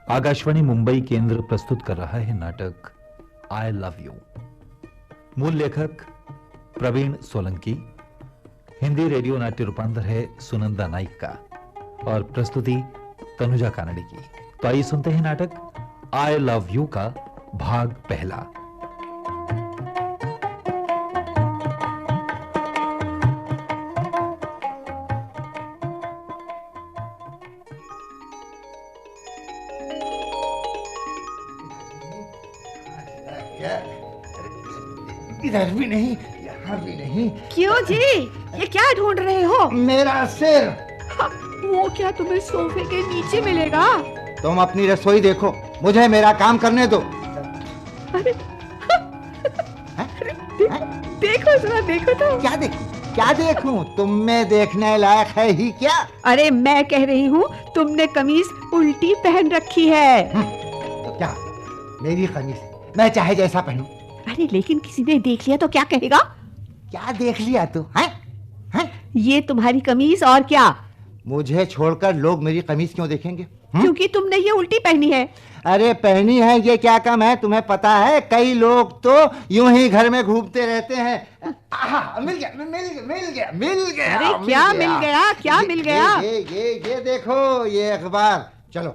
आकाशवाणी मुंबई केंद्र प्रस्तुत कर रहा है नाटक आई लव यू। मूल लेखक प्रवीण सोलंकी, हिंदी रेडियो नाट्य रूपांतर है सुनंदा नाइक का और प्रस्तुति तनुजा कानडे की। तो आइए सुनते हैं नाटक आई लव यू का भाग पहला। इधर भी नहीं, यहाँ भी नहीं। क्यों जी, ये क्या ढूंढ रहे हो? मेरा सिर। वो क्या तुम्हें सोफे के नीचे मिलेगा? तुम अपनी रसोई देखो, मुझे मेरा काम करने दो। अरे, देखो जरा, देखो तो। क्या देखूं? क्या देखूं? तुम में देखने लायक है ही क्या? अरे मैं कह रही हूँ, तुमने कमीज उल्टी पहन रखी है। तो क्या मेरी कमीज, मैं चाहे जैसा पहनूं। अरे लेकिन किसी ने देख लिया तो क्या कहेगा? क्या देख लिया तू? हैं? ये तुम्हारी कमीज और क्या? मुझे छोड़कर लोग मेरी कमीज क्यों देखेंगे? क्योंकि तुमने ये उल्टी पहनी है। अरे पहनी है, ये क्या कम है? तुम्हें पता है कई लोग तो यूं ही घर में घूमते रहते हैं। मिल गया, मिल गया। अरे क्या मिल गया? क्या मिल गया? ये देखो, ये अखबार। चलो,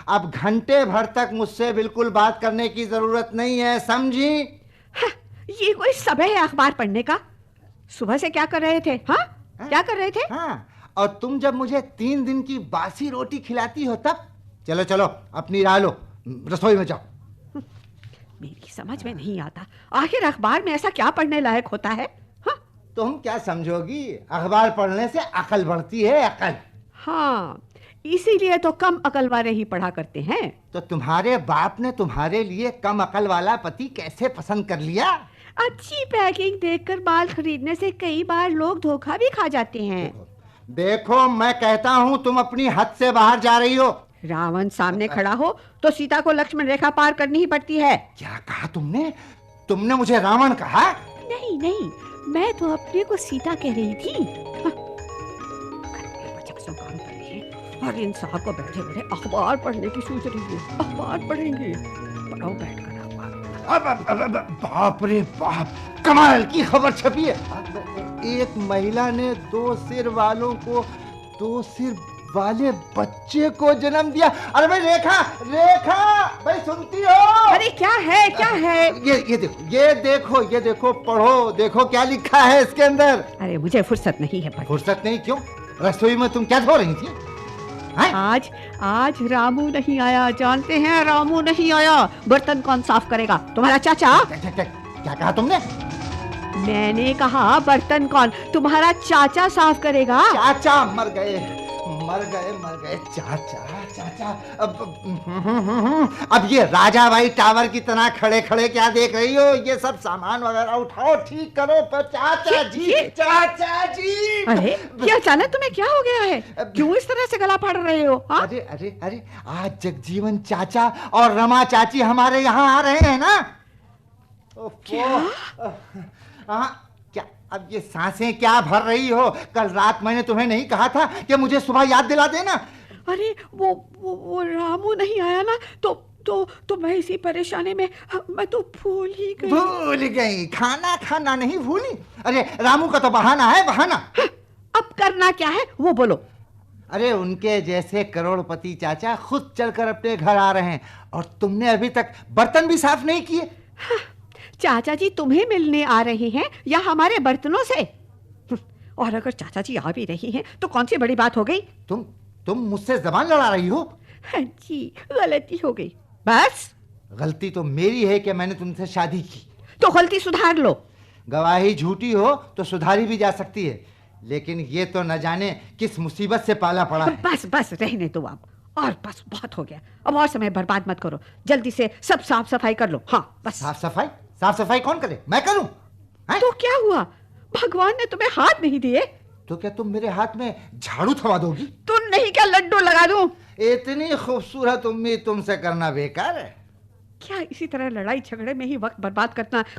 अब घंटे भर तक मुझसे बिल्कुल बात करने की जरूरत नहीं है, समझी? ये कोई समय है अखबार पढ़ने का? सुबह से क्या कर रहे थे? हाँ, क्या कर रहे थे? हाँ, और तुम जब मुझे 3 दिन की बासी रोटी खिलाती हो तब। चलो चलो, अपनी राह लो, रसोई में जाओ। मेरी समझ में नहीं आता, आखिर अखबार में ऐसा क्या पढ़ने लायक होता है? हाँ? तुम क्या समझोगी, अखबार पढ़ने से अकल बढ़ती है, अकल। हाँ, इसीलिए तो कम अकल वाले ही पढ़ा करते हैं। तो तुम्हारे बाप ने तुम्हारे लिए कम अकल वाला पति कैसे पसंद कर लिया? अच्छी पैकिंग देखकर बाल खरीदने से कई बार लोग धोखा भी खा जाते हैं। देखो, मैं कहता हूँ तुम अपनी हद से बाहर जा रही हो। रावण सामने खड़ा हो तो सीता को लक्ष्मण रेखा पार करनी ही पड़ती है। क्या कहा तुमने? तुमने मुझे रावण कहा? नहीं नहीं, मैं तो अपने को सीता कह रही थी। काम कर रही है और इन साहब को बैठे बैठे अखबार पढ़ने की सोच रही है। अखबार पढ़ेंगे, पढ़ाओ बैठकर अखबार। बाप रे बाप, कमाल की खबर छपी है। एक महिला ने 2 सिर वाले बच्चे को जन्म दिया। अरे भाई रेखा भाई, सुनती हो? अरे क्या है? ये देखो, पढ़ो, देखो क्या लिखा है इसके अंदर। अरे मुझे फुर्सत नहीं है। फुर्सत नहीं? क्यों? रसोई में तुम क्या धो रही थी? आज रामू नहीं आया, जानते हैं? रामू नहीं आया। बर्तन कौन साफ करेगा? तुम्हारा चाचा। क्या कहा तुमने? मैंने कहा बर्तन कौन? तुम्हारा चाचा साफ करेगा। चाचा मर गए चाचा। अब ये राजा भाई टावर की तरह खड़े खड़े क्या देख रही हो? ये सब सामान वगैरह उठाओ, ठीक करो। पर चाचा जी। अरे क्या अचानक तुम्हें क्या हो गया है? क्यों इस तरह से गला फाड़ रहे हो? अरे आज जगजीवन चाचा और रमा चाची हमारे यहाँ आ रहे हैं ना। क्या अब ये सांसें क्या भर रही हो? कल रात मैंने तुम्हें नहीं कहा था कि मुझे सुबह याद दिला देना? अरे वो रामू नहीं आया ना, तो मैं इसी परेशानी में मैं तो भूल गई। खाना नहीं भूली? अरे रामू का तो बहाना है, बहाना। अब करना क्या है वो बोलो। अरे उनके जैसे करोड़पति चाचा खुद चलकर अपने घर आ रहे हैं और तुमने अभी तक बर्तन भी साफ नहीं किए। चाचा जी तुम्हें मिलने आ रहे हैं या हमारे बर्तनों से? और अगर चाचा जी आ भी रही हैं तो कौन सी बड़ी बात हो गई? तुम मुझसे जबान लड़ा रही हो? हाँ जी, गलती हो गई। बस गलती तो मेरी है कि मैंने तुमसे शादी की। तो गलती सुधार लो। गवाही झूठी हो तो सुधारी भी जा सकती है, लेकिन ये तो न जाने किस मुसीबत से पाला पड़ा है। बस रहने दो आप। और बस बहुत हो गया, अब और समय बर्बाद मत करो। जल्दी से सब साफ सफाई कर लो। हाँ बस। साफ सफाई कौन करे? मैं करूं? तो क्या हुआ? भगवान ने तुम्हें हाथ नहीं दिए तो क्या तुम मेरे हाथ में झाड़ू थमा दोगी? तुम नहीं क्या लड्डू लगा दूं? इतनी खूबसूरत उम्मीद तुमसे करना बेकार है। क्या इसी तरह लड़ाई झगड़े में ही वक्त बर्बाद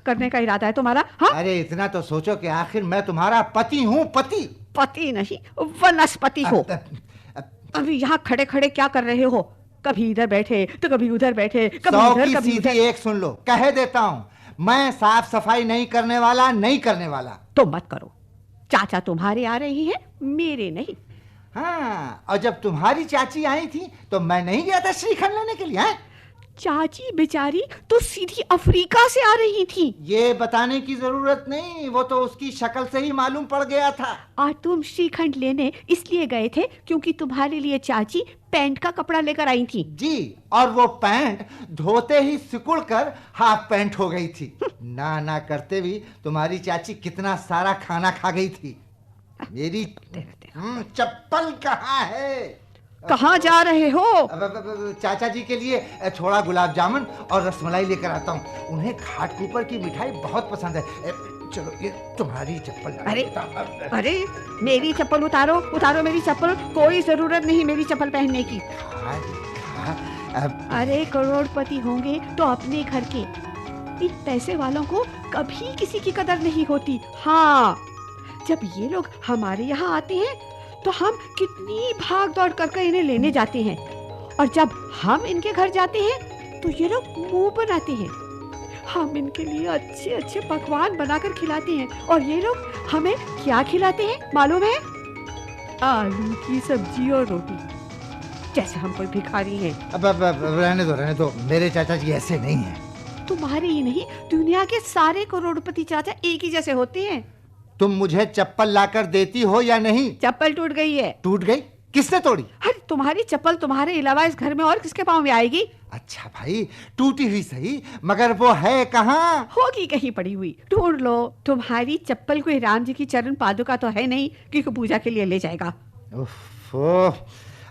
करने का इरादा है तुम्हारा? हाँ? अरे इतना तो सोचो कि आखिर मैं तुम्हारा पति हूँ। पति नहीं, वनस्पति हो। अभी यहाँ खड़े खड़े क्या कर रहे हो? कभी इधर बैठे तो कभी उधर बैठे, कभी 100 इधर की कभी सीधी उधर। एक सुन लो, कह देता हूँ, मैं साफ सफाई नहीं करने वाला, नहीं करने वाला। तो मत करो, चाचा तुम्हारे आ रही हैं, मेरे नहीं। हाँ, और जब तुम्हारी चाची आई थी तो मैं नहीं गया था श्रीखंड लेने के लिए? हैं? चाची बेचारी तो सीधी अफ्रीका से आ रही थी। ये बताने की जरूरत नहीं, वो तो उसकी शक्ल से ही मालूम पड़ गया था। और तुम श्रीखंड लेने इसलिए गए थे क्योंकि तुम्हारे लिए चाची पैंट का कपड़ा लेकर आई थी। जी, और वो पैंट धोते ही सिकुड़ कर हाफ पैंट हो गई थी। ना ना करते भी तुम्हारी चाची कितना सारा खाना खा गई थी। मेरी चप्पल कहाँ है? कहाँ जा रहे हो? चाचा जी के लिए थोड़ा गुलाब जामुन और रसमलाई लेकर आता हूँ। उन्हें घाटकुपर की मिठाई बहुत पसंद है। चलो, ये तुम्हारी चप्पल। अरे मेरी चप्पल उतारो, उतारो मेरी चप्पल। कोई जरूरत नहीं मेरी चप्पल पहनने की। अरे करोड़पति होंगे तो अपने घर के, इन पैसे वालों को कभी किसी की कदर नहीं होती। हाँ, जब ये लोग हमारे यहाँ आते हैं तो हम कितनी भाग दौड़ करके इन्हें लेने जाते हैं, और जब हम इनके घर जाते हैं तो ये लोग मुंह बनाते हैं। हम इनके लिए अच्छे अच्छे पकवान बनाकर खिलाते हैं, और ये लोग हमें क्या खिलाते हैं मालूम है? आलू की सब्जी और रोटी, जैसे हम कोई भिखारी हैं। अब रहने दो, मेरे चाचा जी ऐसे नहीं हैं। तुम्हारे ही नहीं, दुनिया के सारे करोड़पति चाचा एक ही जैसे होते हैं। तुम मुझे चप्पल लाकर देती हो या नहीं? चप्पल टूट गई है। टूट गई? किसने तोड़ी? अरे तुम्हारी चप्पल तुम्हारे अलावा इस घर में और किसके पाँव में आएगी? अच्छा भाई, टूटी हुई सही, मगर वो है कहाँ? होगी कहीं पड़ी हुई, ढूंढ लो। तुम्हारी चप्पल कोई राम जी की चरण पादुका तो है नहीं कि पूजा के लिए ले जाएगा।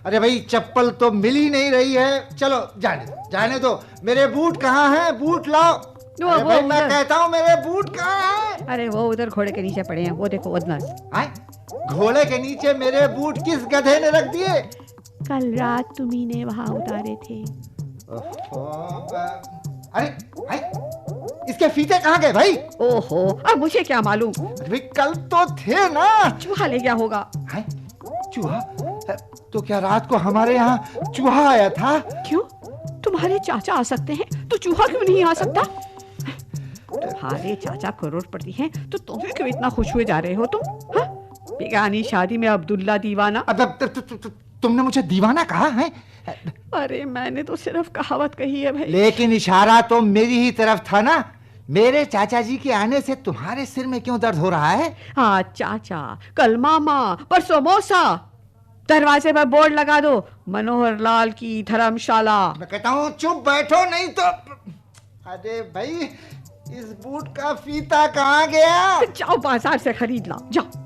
अरे भाई, चप्पल तो मिल ही नहीं रही है। चलो जाने दो। मेरे बूट कहाँ हैं? बूट लाओ। अरे भाई, मैं कहता हूँ, मेरे बूट कहाँ हैं? अरे वो उधर घोड़े के नीचे पड़े हैं, वो देखो उधर। घोड़े के नीचे मेरे बूट किस गधे ने रख दिए? कल रात तुम्ही ने वहाँ उतारे थे। अरे भाई, इसके फीते कहाँ गए भाई? ओहो, अब मुझे क्या मालूम। अरे कल तो थे ना। चूहा ले गया होगा। चूहा? तो क्या रात को हमारे यहाँ चूहा आया था? क्यों? तुम्हारे चाचा आ सकते हैं तो चूहा क्यों नहीं आ सकता? तुम्हारे चाचा करोड़पति हैं तो तुम क्यों इतना खुश हुए जा रहे हो तुम? हाँ? बेगानी शादी में अब्दुल्ला दीवाना। तुमने मुझे दीवाना कहा है? अरे मैंने तो सिर्फ कहावत कही है भाई। लेकिन इशारा तो मेरी ही तरफ था ना। मेरे चाचा जी के आने से तुम्हारे सिर में क्यों दर्द हो रहा है? हाँ चाचा, कल मामा, परसों मौसा। दरवाजे पर बोर्ड लगा दो, मनोहर लाल की धर्मशाला। मैं कहता हूँ चुप बैठो, नहीं तो। अरे भाई, इस बूट का फीता कहाँ गया? जाओ बाजार से खरीद लाओ, जाओ।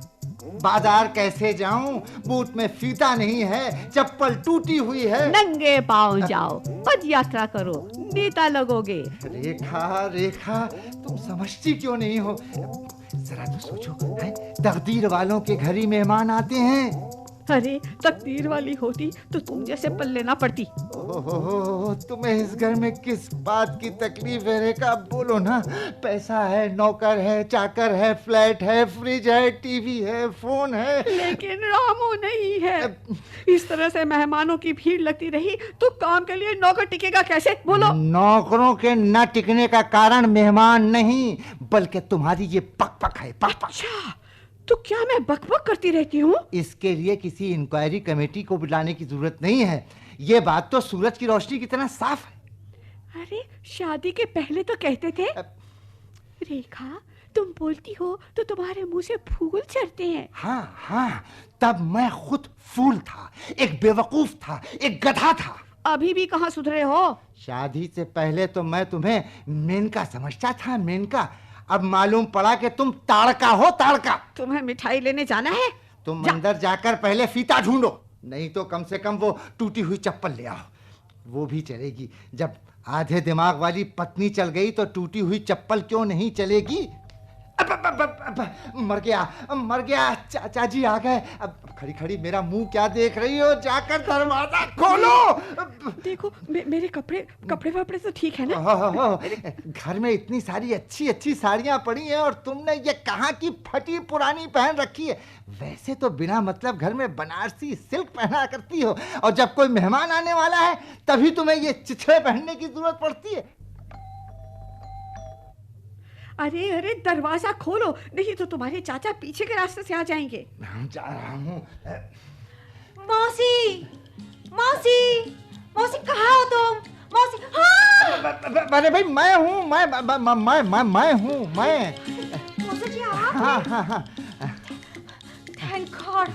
बाजार कैसे जाऊं? बूट में फीता नहीं है, चप्पल टूटी हुई है। नंगे पांव जाओ, पद यात्रा करो, नेता लगोगे। रेखा, तुम समझती क्यों नहीं हो? जरा तो सोचो, है? तकदीर वालों के घर ही मेहमान आते हैं। अरे तकदीर वाली होती तो तुम जैसे पल्ले ना पड़ती। ओहो, तुम्हें इस घर में किस बात की तकलीफ है रेखा? बोलो ना। पैसा है, नौकर है, चाकर है, फ्लैट है, फ्रिज है, टीवी है, फोन है, लेकिन रामू नहीं है। इस तरह से मेहमानों की भीड़ लगती रही तो काम के लिए नौकर टिकेगा कैसे? बोलो। नौकरों के न टिकने का कारण मेहमान नहीं, बल्कि तुम्हारी ये पक है। अच्छा, तो क्या मैं बकबक करती रहती हूँ? इसके लिए किसी इंक्वायरी कमेटी को बुलाने की जरूरत नहीं है। ये बात तो सूरज की रोशनी की तरह साफ है। अरे शादी के पहले तो कहते थे। रेखा, तुम बोलती हो तो तुम्हारे मुंह से फूल झड़ते हैं। हाँ, तब मैं खुद फूल था, एक बेवकूफ था, एक गधा था। अभी भी कहाँ सुधरे हो? शादी से पहले तो मैं तुम्हें मेनका समझता था, मेनका। अब मालूम पड़ा कि तुम ताड़का हो, ताड़का। तुम्हें मिठाई लेने जाना है? तुम अंदर जाकर पहले फीता ढूंढो, नहीं तो कम से कम वो टूटी हुई चप्पल ले आओ। वो भी चलेगी। जब आधे दिमाग वाली पत्नी चल गई तो टूटी हुई चप्पल क्यों नहीं चलेगी? मर गया, चाचा जी आ गए। अब खड़ी खड़ी मेरा मुंह क्या देख रही हो? जाकर दरवाजा खोलो। देखो मेरे कपड़े वपड़े तो ठीक है ना? घर में इतनी सारी अच्छी अच्छी साड़ियां पड़ी हैं और तुमने ये कहाँ की फटी पुरानी पहन रखी है। वैसे तो बिना मतलब घर में बनारसी सिल्क पहना करती हो, और जब कोई मेहमान आने वाला है तभी तुम्हें ये चिथड़े पहनने की जरूरत पड़ती है। अरे दरवाजा खोलो, नहीं तो तुम्हारे चाचा पीछे के रास्ते से आ जाएंगे। जा रहा हूँ। मौसी, मौसी, मौसी कहाँ हो तुम? मौसी, हाँ! अरे भाई मैं हूँ, मैं हूँ। मौसी जी आप? हाँ। थैंक गॉड,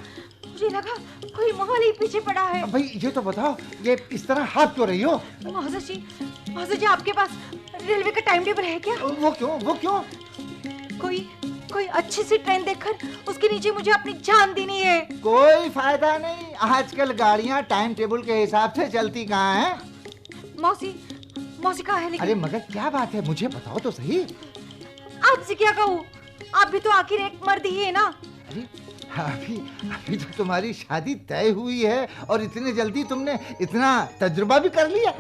मुझे लगा कोई महल ही पीछे पड़ा है। भाई ये तो बताओ, ये इस तरह हाथ क्यों रही हो? मौसी जी आपके पास रेलवे का टाइम टेबल है क्या? वो क्यों? कोई अच्छी सी ट्रेन देखकर उसके नीचे मुझे अपनी जान देनी है। कोई फायदा नहीं, आजकल गाड़ियाँ टाइम टेबल के हिसाब से चलती कहाँ हैं? मौसी कहाँ है लेकिन? अरे मगर क्या बात है, मुझे बताओ तो सही। आपसे क्या कहूँ, आप भी तो आखिर एक मर्द ही है ना। अरे अभी तो तुम्हारी शादी तय हुई है और इतने जल्दी तुमने इतना तजुर्बा भी कर लिया।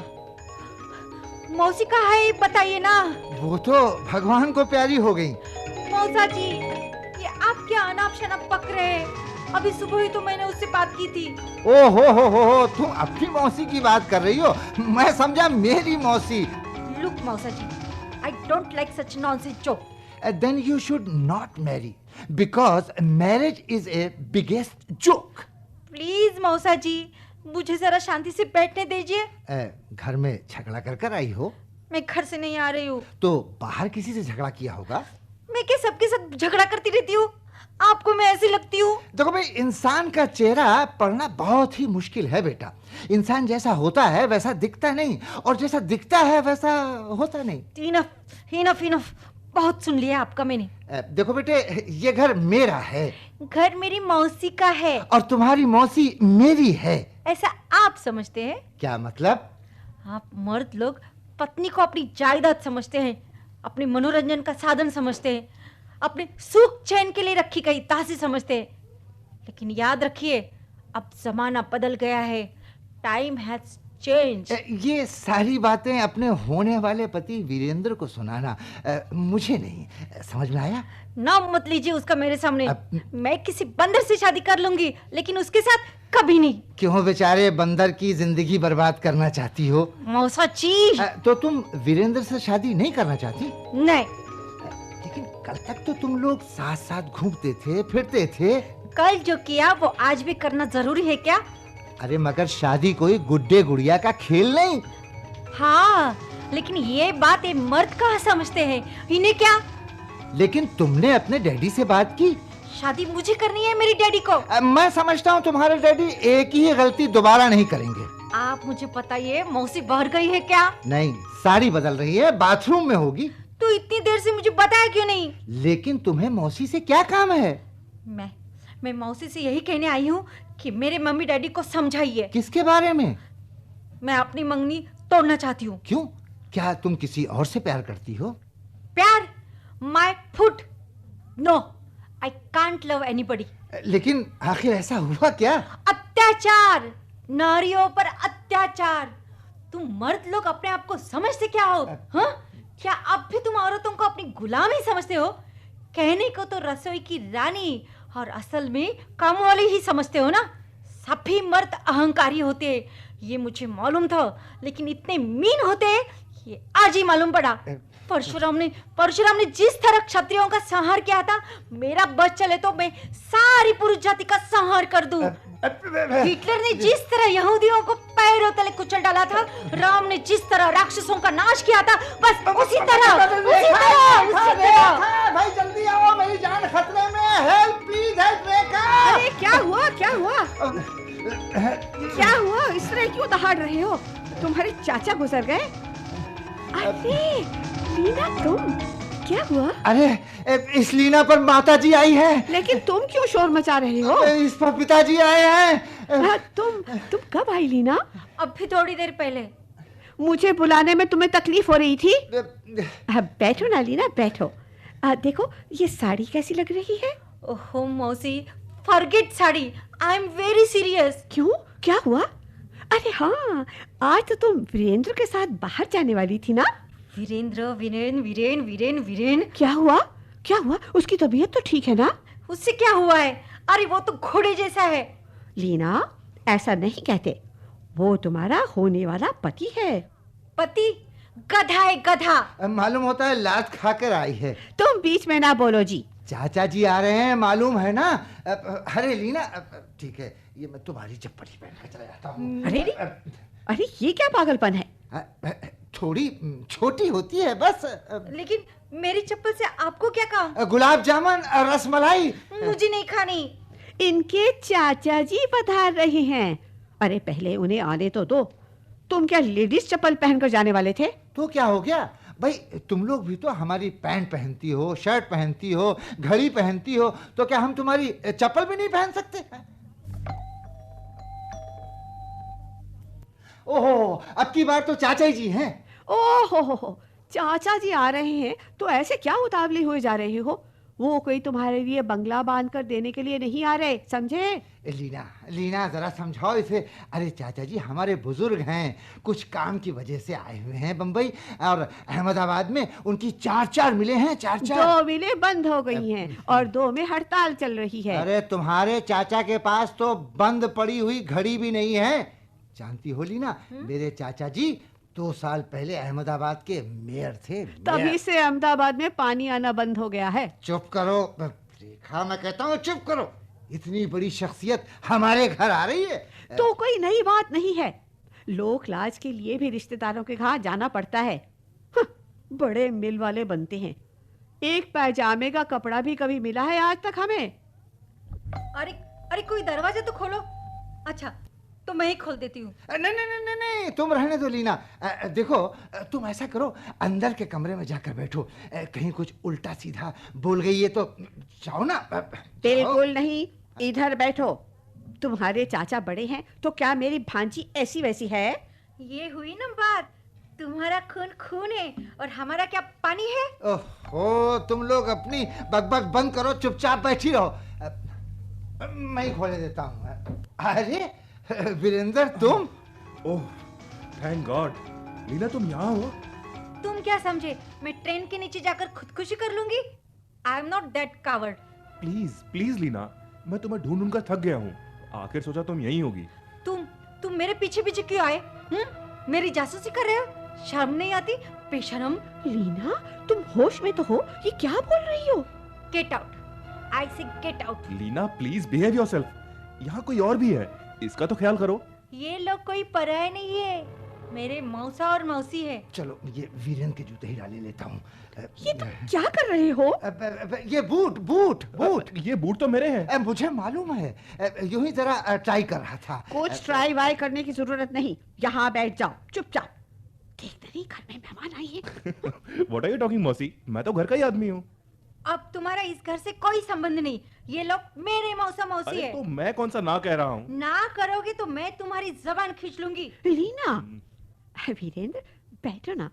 मौसी कहाँ है बताइए ना। वो तो भगवान को प्यारी हो गई। मौसा जी, ये आप क्या अनाप शनाप पक रहे हैं? अभी सुबह ही तो मैंने उससे बात की थी। ओ हो, तुम अपनी मौसी की बात कर रही हो, मैं समझा मेरी मौसी। लुक मौसा जी, I don't like such nonsense joke. Then you should not marry because marriage is a biggest joke. Please मौसा जी, मुझे जरा शांति से बैठने दीजिए। घर में झगड़ा कर आई हो? मैं घर से नहीं आ रही हूँ। तो बाहर किसी से झगड़ा किया होगा? मैं क्या सबके साथ झगड़ा करती रहती हूँ? आपको मैं ऐसी लगती हूँ? देखो भाई, इंसान का चेहरा पढ़ना बहुत ही मुश्किल है बेटा। इंसान जैसा होता है वैसा दिखता नहीं, और जैसा दिखता है वैसा होता नहीं। इनफ, बहुत सुन लिया आपका मैंने। देखो बेटे, ये घर मेरा है। घर मेरी मौसी का है। और तुम्हारी मौसी मेरी है। ऐसा आप समझते हैं? क्या मतलब? आप मर्द लोग पत्नी को अपनी जायदाद समझते हैं, अपने मनोरंजन का साधन समझते हैं, अपने सुख चैन के लिए रखी गई तासी समझते हैं। लेकिन याद रखिए, अब जमाना बदल गया है। Time has change. ये सारी बातें अपने होने वाले पति वीरेंद्र को सुनाना मुझे नहीं समझ में आया। नाम मत लीजिए उसका मेरे सामने। मैं किसी बंदर से शादी कर लूंगी, लेकिन उसके साथ कभी नहीं। क्यों बेचारे बंदर की जिंदगी बर्बाद करना चाहती हो? मौसा जी, तो तुम वीरेंद्र से शादी नहीं करना चाहती? नहीं। लेकिन कल तक तो तुम लोग साथ साथ घूमते थे, फिरते थे। कल जो किया वो आज भी करना जरूरी है क्या? अरे मगर शादी कोई गुड्डे गुड़िया का खेल नहीं। हाँ, लेकिन ये बात ये मर्द कहाँ समझते हैं? इन्हें क्या? लेकिन तुमने अपने डैडी से बात की? शादी मुझे करनी है मेरी डैडी को। मैं समझता हूँ तुम्हारे डैडी एक ही गलती दोबारा नहीं करेंगे। आप मुझे बताइए, मौसी बाहर गई है क्या? नहीं, साड़ी बदल रही है, बाथरूम में होगी। तो इतनी देर से मुझे बताया क्यों नहीं? लेकिन तुम्हें मौसी से क्या काम है? मैं मौसी से यही कहने आई हूँ कि मेरे मम्मी डैडी को समझाइए। किसके बारे में? मैं अपनी मंगनी तोड़ना चाहती हूँ। क्यों? क्या तुम किसी और से प्यार करती हो? प्यार? My foot, no, I can't love anybody. लेकिन आखिर ऐसा हुआ क्या? अत्याचार, नारियों पर अत्याचार। तुम मर्द लोग अपने आप को समझते क्या हो? हाँ? क्या अब भी तुम औरतों को अपनी गुलाम ही समझते हो? कहने को तो रसोई की रानी और असल में काम वाली ही समझते हो ना? सभी मर्द अहंकारी होते हैं, ये मुझे मालूम था, लेकिन इतने मीन होते हैं ये आज ही मालूम पड़ा। परशुराम ने जिस तरह क्षत्रियों का संहार किया था, मेरा बस चले तो मैं सारी पुरुष जाति का संहार कर दूं। हिटलर ने जिस तरह यहूदियों को पैरों तले कुचल डाला था, राम ने जिस तरह राक्षसों का नाश किया था, बस उसी तरह। भाई जल्दी आओ, मेरी जान खतरे में है। हेल्प प्लीज, हेल्प रेखा। अरे क्या हुआ? क्या हुआ? इस तरह क्यों दहाड़ रहे हो? तुम्हारे चाचा गुजर गए? अरे लीना, तुम क्या हुआ? अरे इस लीना पर माता जी आई है। लेकिन तुम क्यों शोर मचा रहे हो? इस पर पिताजी आए हैं। तुम कब आई लीना? अभी थोड़ी देर पहले। मुझे बुलाने में तुम्हें तकलीफ हो रही थी? बैठो ना लीना, बैठो। देखो ये साड़ी कैसी लग रही है? ओहो मौसी, forget sari, I am very serious. क्यों, क्या हुआ? अरे हाँ, आज तो तुम वीरेंद्र के साथ बाहर जाने वाली थी ना? वीरेंद्र, वीरेन, वीरेन, वीरेन, वीरेन। क्या हुआ, क्या हुआ? उसकी तबीयत तो ठीक है ना? उससे क्या हुआ है? अरे वो तो घोड़े जैसा है। लीना, ऐसा नहीं कहते, वो तुम्हारा होने वाला पति है। पति? गधा है, गधा। मालूम होता है लात खाकर आई है। तुम बीच में ना बोलो जी। चाचा जी आ रहे हैं, मालूम है ना। अरे लीना, ठीक है, ये मैं तुम्हारी चप्पल ही पहन कर चला जाता हूँ। अरे ये क्या पागलपन है? थोड़ी छोटी होती है बस। लेकिन मेरी चप्पल से आपको क्या काम? गुलाब जामुन और रसमलाई मुझे नहीं खानी। इनके चाचा जी पधार रहे हैं। अरे पहले उन्हें आने तो दो। तुम क्या लेडीज चप्पल पहनकर जाने वाले थे? तो क्या हो गया भाई, तुम लोग भी तो हमारी पैंट पहनती हो, शर्ट पहनती हो, घड़ी पहनती हो, तो क्या हम तुम्हारी चप्पल भी नहीं पहन सकते? ओहो, अब की बार तो चाचा जी हैं। ओहो, चाचा जी आ रहे हैं तो ऐसे क्या उतावले हुए जा रहे हो? वो कोई तुम्हारे लिए बंगला बांध कर देने के लिए नहीं आ रहे, समझे? लीना, लीना जरा समझाओ इसे। अरे चाचा जी हमारे बुजुर्ग हैं, कुछ काम की वजह से आए हुए हैं बंबई, और अहमदाबाद में उनकी 4 मिलें हैं, 4। 2 मिलें बंद हो गई हैं और 2 में हड़ताल चल रही है। अरे तुम्हारे चाचा के पास तो बंद पड़ी हुई घड़ी भी नहीं है। जानती हो लीना, मेरे चाचा जी 2 साल पहले अहमदाबाद के मेयर थे। तभी से अहमदाबाद में पानी आना बंद हो गया है। चुप करो रेखा, मैं कहता हूँ चुप करो। इतनी बड़ी शख्सियत हमारे घर आ रही है तो कोई नई बात नहीं है। लोक लाज के लिए भी रिश्तेदारों के घर जाना पड़ता है। बड़े मिल वाले बनते हैं। एक पैजामे का कपड़ा भी कभी मिला है आज तक हमें? अरे अरे कोई दरवाजा तो खोलो। अच्छा तो मैं ही खोल देती हूँ। नहीं नहीं नहीं नहीं, तुम रहने दो लीना। देखो तुम ऐसा करो, अंदर के कमरे में जाकर बैठो। कहीं कुछ उल्टा सीधा बोल गई है तो जाओ ना। बिल्कुल नहीं, इधर बैठो। तुम्हारे चाचा बड़े हैं तो क्या मेरी भांजी ऐसी वैसी है? ये हुई ना बात। तुम्हारा खून खून है और हमारा क्या पानी है? ओहो, तुम लोग अपनी बकबक बंद करो, चुपचाप बैठी रहो। मैं ही खोले देता हूँ। अरे वीरेंद्र, तुम? ओह थैंक गॉड, लीना तुम यहाँ हो? तुम क्या समझे मैं ट्रेन के नीचे जाकर खुदकुशी कर लूंगी? I am not that coward. Please please Leena, मैं तुम्हें ढूंढ कर थक गया हूँ। आखिर सोचा तुम यहीं होगी। तुम मेरे पीछे पीछे क्यों आए? मेरी जासूसी कर रहे हो? शर्म नहीं आती? बेशरम। लीना, तुम होश में तो हो? ये क्या बोल रही हो? Gate out, I say get out. Leena please behave yourself. यहाँ कोई और भी है, इसका तो ख्याल करो। ये लोग कोई पराये नहीं है, मेरे मौसा और मौसी है। चलो ये वीरेंद्र के जूते ही डाले लेता हूँ। ये तुम क्या कर रहे हो? ये बूट बूट बूट ये बूट तो मेरे हैं। मुझे मालूम है, यूं ही जरा ट्राई कर रहा था। कुछ ट्राई वाई करने की जरूरत नहीं, यहाँ बैठ जाओ चुपचाप। देखते नहीं घर में मेहमान आई है। व्हाट आर यू टॉकिंग मौसी, मैं तो घर का ही आदमी हूँ। अब तुम्हारा इस घर से कोई संबंध नहीं। ये लोग मेरे मौसा मौसी अरे है। तो मैं कौन सा ना कह रहा हूँ। ना करोगे तो मैं तुम्हारी जबान खींच लूंगी। लीना, वीरेंद्र बैठो ना,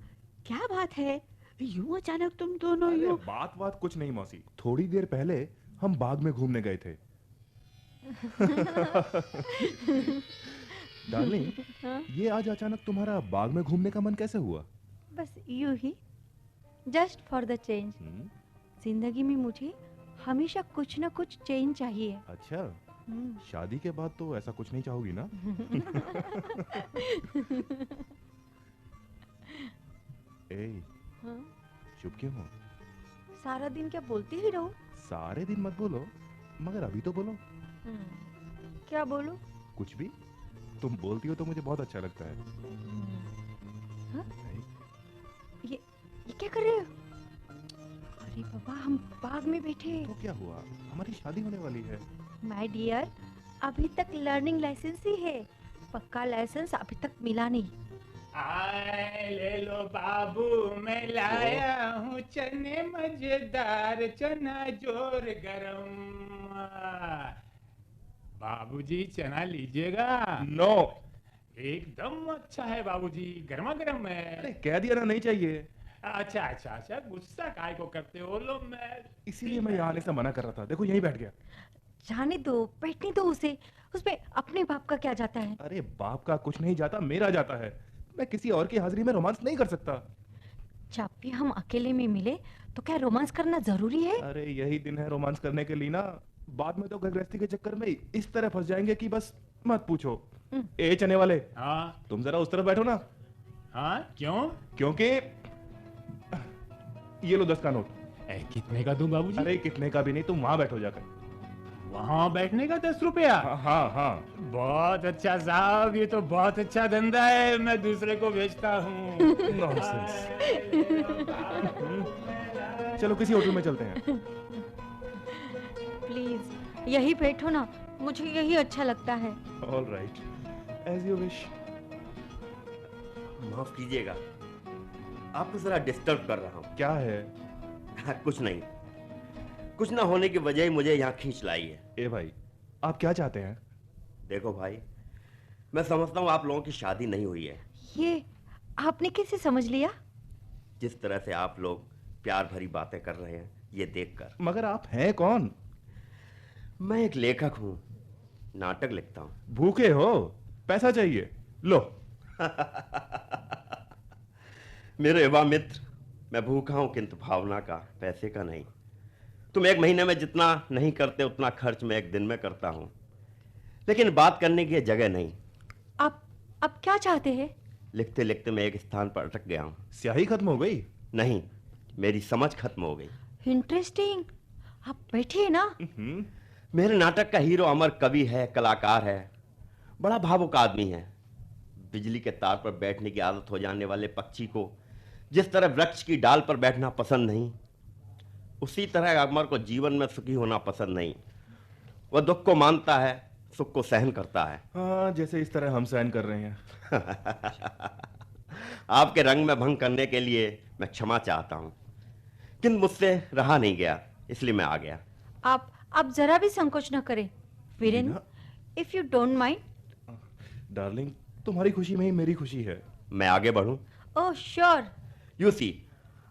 क्या बात है? यूं अचानक तुम दोनों यूं? बात कुछ नहीं मौसी, थोड़ी देर पहले हम बाग में घूमने गए थे। डार्लिंग, ये आज अचानक तुम्हारा बाग में घूमने का मन कैसे हुआ? बस यूं ही, जस्ट फॉर द चेंज। जिंदगी में मुझे हमेशा कुछ ना कुछ चेंज चाहिए। अच्छा, शादी के बाद तो ऐसा कुछ नहीं चाहोगी ना? ए, चुप क्यों हो? सारा दिन क्या बोलती ही रहो? सारे दिन मत बोलो, मगर अभी तो बोलो। क्या बोलूं? कुछ भी, तुम बोलती हो तो मुझे बहुत अच्छा लगता है। ये क्या कर रहे हो? अरे बाबा, हम बाग में बैठे। तो क्या हुआ, हमारी शादी होने वाली है। माय डियर, अभी तक लर्निंग लाइसेंस ही है, पक्का लाइसेंस अभी तक मिला नहीं। आए ले लो बाबू, मैं लाया हूँ चने मजेदार, चना जोर गरम। बाबूजी चना लीजिएगा। नो, एकदम अच्छा है बाबूजी, गर्मा गर्म है। अरे कह दिया ना नहीं चाहिए। अच्छा अच्छा अच्छा, गुस्सा काय को करते हो लो, मैं इसीलिए मैं यहाँ आने से मना कर रहा था। देखो यहीं बैठ गया। जाने दो, बैठने दो उसे। उसमें अपने बाप का क्या जाता है? अरे बाप का कुछ नहीं जाता, मेरा जाता है। मैं किसी और की हाजिरी में रोमांस नहीं कर सकता। जब भी हम अकेले में मिले तो क्या रोमांस करना जरूरी है? अरे यही दिन है रोमांस करने के लिए ना। बाद में तो घर गृहस्थी के चक्कर में इस तरह फंस जाएंगे कि बस मत पूछो। ए चने वाले, हाँ तुम जरा उस तरफ बैठो ना। हाँ, क्यों? क्योंकि ये लो 10 का नोट। कितने का दूं बाबूजी? अरे कितने का भी नहीं, तुम वहां बैठो जाकर। वहाँ बैठने का 10 रुपया? हाँ हाँ हाँ। बहुत अच्छा साहब, ये तो बहुत अच्छा धंधा है, मैं दूसरे को बेचता हूँ। नॉनसेंस। चलो किसी होटल में चलते हैं। प्लीज यही बैठो ना, मुझे यही अच्छा लगता है। All right, as you wish. माफ कीजिएगा, आपको जरा डिस्टर्ब कर रहा हूँ। क्या है? कुछ नहीं, कुछ ना होने की वजह ही मुझे यहाँ खींच लाई है। ए भाई, आप क्या चाहते हैं? देखो भाई, मैं समझता हूँ आप लोगों की शादी नहीं हुई है। ये आपने कैसे समझ लिया? जिस तरह से आप लोग प्यार भरी बातें कर रहे हैं ये देखकर। मगर आप हैं कौन? मैं एक लेखक हूँ, नाटक लिखता हूँ। भूखे हो? पैसा चाहिए? लो। मेरे युवा मित्र, मैं भूखा हूँ किंतु भावना का, पैसे का नहीं। तुम एक महीने में जितना नहीं करते उतना खर्च मैं एक दिन में करता हूँ, लेकिन बात करने की जगह नहीं। आप क्या चाहते हैं? लिखते लिखते मैं एक स्थान पर अटक गया हूँ। स्याही खत्म हो गई? नहीं, मेरी समझ खत्म हो गई। इंटरेस्टिंग, आप बैठिए ना। मेरे नाटक का हीरो अमर कवि है, कलाकार है, बड़ा भावुक आदमी है। बिजली के तार पर बैठने की आदत हो जाने वाले पक्षी को जिस तरह वृक्ष की डाल पर बैठना पसंद नहीं, उसी तरह अमर को जीवन में सुखी होना पसंद नहीं। वह दुख को मानता है, सुख को सहन करता है। हाँ, जैसे इस तरह हम सहन कर रहे हैं। आपके रंग में भंग करने के लिए मैं क्षमा चाहता हूँ, किंतु मुझसे रहा नहीं गया, इसलिए मैं आ गया। आप जरा भी संकोच न करें Virendra, if you don't mind. Darling, तुम्हारी खुशी में ही मेरी खुशी है। मैं आगे बढ़ूं? Oh sure. यू सी,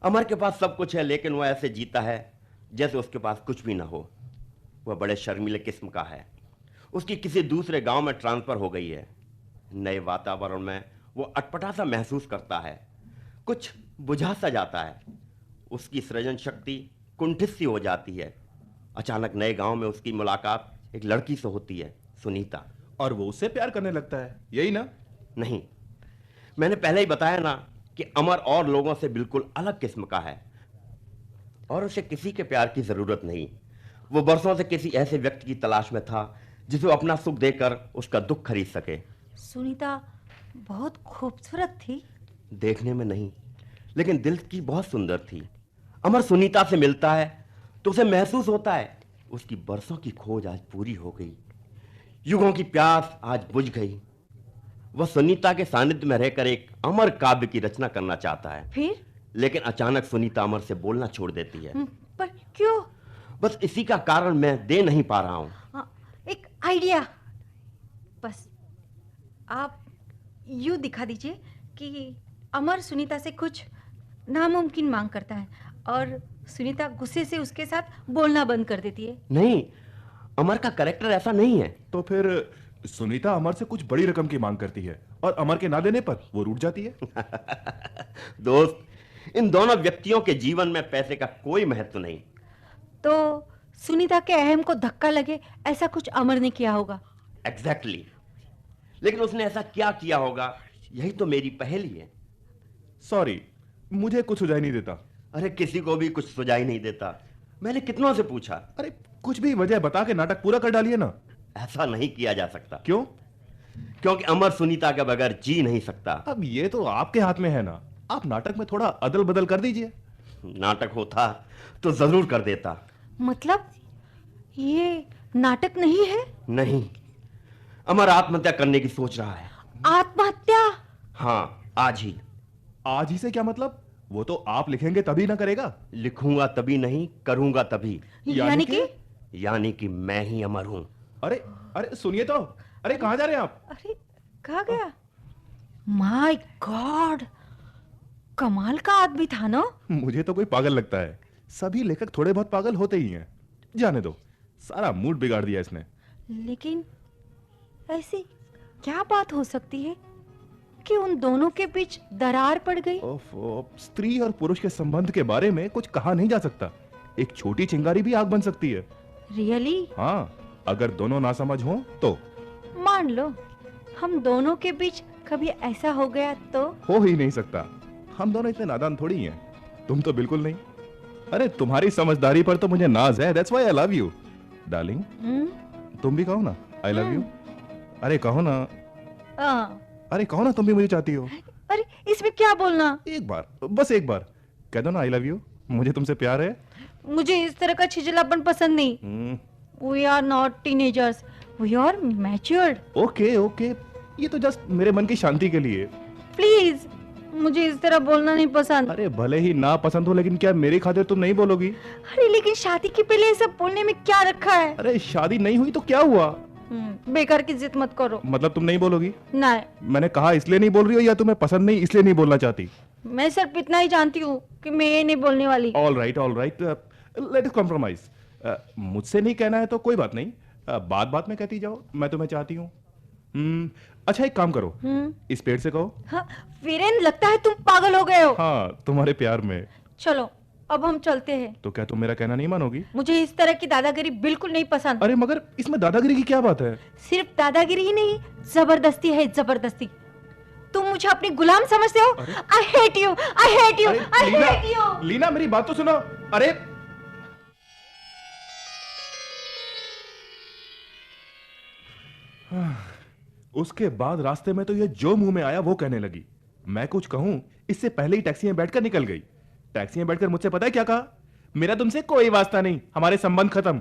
अमर के पास सब कुछ है, लेकिन वह ऐसे जीता है जैसे उसके पास कुछ भी ना हो। वह बड़े शर्मीले किस्म का है। उसकी किसी दूसरे गांव में ट्रांसफर हो गई है। नए वातावरण में वो अटपटा सा महसूस करता है, कुछ बुझा सा जाता है। उसकी सृजन शक्ति कुंठित सी हो जाती है। अचानक नए गांव में उसकी मुलाकात एक लड़की से होती है, सुनीता। और वो उससे प्यार करने लगता है, यही ना? नहीं, मैंने पहले ही बताया ना कि अमर और लोगों से बिल्कुल अलग किस्म का है और उसे किसी के प्यार की जरूरत नहीं। वो बरसों से किसी ऐसे व्यक्ति की तलाश में था जिसे वो अपना सुख देकर उसका दुख खरीद सके। सुनीता बहुत खूबसूरत थी। देखने में नहीं, लेकिन दिल की बहुत सुंदर थी। अमर सुनीता से मिलता है तो उसे महसूस होता है उसकी बरसों की खोज आज पूरी हो गई, युगों की प्यास आज बुझ गई। वह सुनीता के सानिध्य में रहकर एक अमर काव्य की रचना करना चाहता है। फिर? लेकिन अचानक सुनीता अमर से बोलना छोड़ देती है। पर क्यों? बस इसी का कारण मैं दे नहीं पा रहा हूं। एक आइडिया, बस आप यूं दिखा दीजिए कि अमर सुनीता से कुछ नामुमकिन मांग करता है और सुनीता गुस्से से उसके साथ बोलना बंद कर देती है। नहीं, अमर का कैरेक्टर ऐसा नहीं है। तो फिर सुनीता अमर से कुछ बड़ी रकम की मांग करती है और अमर के ना देने पर वो रूठ जाती है। दोस्त, इन दोनों व्यक्तियों के जीवन में पैसे का कोई महत्व नहीं। तो सुनीता के अहम को धक्का लगे ऐसा कुछ अमर ने किया होगा। एग्जैक्टली। लेकिन उसने ऐसा क्या किया होगा, यही तो मेरी पहेली है। सॉरी, मुझे कुछ सुझाई नहीं देता। अरे किसी को भी कुछ सुझाई नहीं देता। मैंने कितनों से पूछा। अरे कुछ भी वजह बता के नाटक पूरा कर डालिए ना। ऐसा नहीं किया जा सकता। क्यों? क्योंकि अमर सुनीता के बगैर जी नहीं सकता। अब ये तो आपके हाथ में है ना, आप नाटक में थोड़ा अदल बदल कर दीजिए। नाटक होता तो जरूर कर देता। मतलब ये नाटक नहीं है? नहीं, अमर आत्महत्या करने की सोच रहा है। आत्महत्या? हाँ, आज ही। आज ही से क्या मतलब? वो तो आप लिखेंगे तभी ना करेगा। लिखूंगा तभी नहीं, करूंगा तभी। यानी कि मैं ही अमर हूं। अरे अरे सुनिए तो। अरे कहां जा रहे हैं आप? अरे कहाँ गया? माय गॉड, कमाल का आदमी था ना। मुझे तो कोई पागल लगता है, सभी लेखक थोड़े बहुत पागल होते ही हैं। जाने दो, सारा मूड बिगाड़ दिया इसने। लेकिन ऐसी क्या बात हो सकती है कि उन दोनों के बीच दरार पड़ गई? ओफो, स्त्री और पुरुष के संबंध के बारे में कुछ कहा नहीं जा सकता। एक छोटी चिंगारी भी आग बन सकती है। रियली? हाँ, अगर दोनों नासमझ हों तो। मान लो हम दोनों के बीच कभी ऐसा हो गया तो? हो ही नहीं सकता, हम दोनों इतने नादान थोड़ी हैं। तुम तो बिल्कुल नहीं। अरे तुम्हारी समझदारी पर तो मुझे नाज है। That's why I love you darling. तुम भी कहो ना आई लव यू। अरे कहो ना। अरे कहो ना तुम भी मुझे चाहती हो। अरे इसमें क्या बोलना? एक बार, बस एक बार कह दो ना आई लव यू। मुझे तुमसे प्यार है। मुझे इस तरह का छिछलापन पसंद नहीं। We are not teenagers, we are matured. Okay okay, ये तो जस्ट मेरे मन की शांति के लिए। प्लीज, मुझे इस तरह बोलना नहीं पसंद। अरे भले ही ना पसंद हो, लेकिन क्या मेरी खातिर तुम नहीं बोलोगी? अरे लेकिन शादी के पहले ये सब बोलने में क्या रखा है? अरे शादी नहीं हुई तो क्या हुआ? बेकार की जिद मत करो। मतलब तुम नहीं बोलोगी? नहीं। मैंने कहा इसलिए नहीं बोल रही हो या तुम्हें पसंद नहीं इसलिए नहीं बोलना चाहती? मैं सिर्फ इतना ही जानती हूँ कि मैं ये नहीं बोलने वाली। All right, let us compromise. मुझसे नहीं कहना है तो कोई बात नहीं, बात बात में कहती जाओ मैं तुम्हें चाहती हूँ। अच्छा एक काम करो, इस पेड़ से कहो। हाँ, वीरेन लगता है तुम पागल हो गए हो। हाँ, तुम्हारे प्यार में। चलो अब हम चलते हैं। तो क्या तुम मेरा कहना नहीं मानोगी? मुझे इस तरह की दादागिरी बिल्कुल नहीं पसंद। अरे मगर इसमें दादागिरी की क्या बात है? सिर्फ दादागिरी ही नहीं, जबरदस्ती है, जबरदस्ती। तुम मुझे अपनी गुलाम समझते हो? I hate you, I hate you, I hate you। Leena मेरी बात तो सुनो। अरे उसके बाद रास्ते में तो ये जो मुंह में आया वो कहने लगी। मैं कुछ कहूं इससे पहले ही टैक्सी में बैठकर निकल गई। टैक्सी में बैठकर मुझसे पता है क्या कहा? मेरा तुमसे कोई वास्ता नहीं, हमारे संबंध खत्म।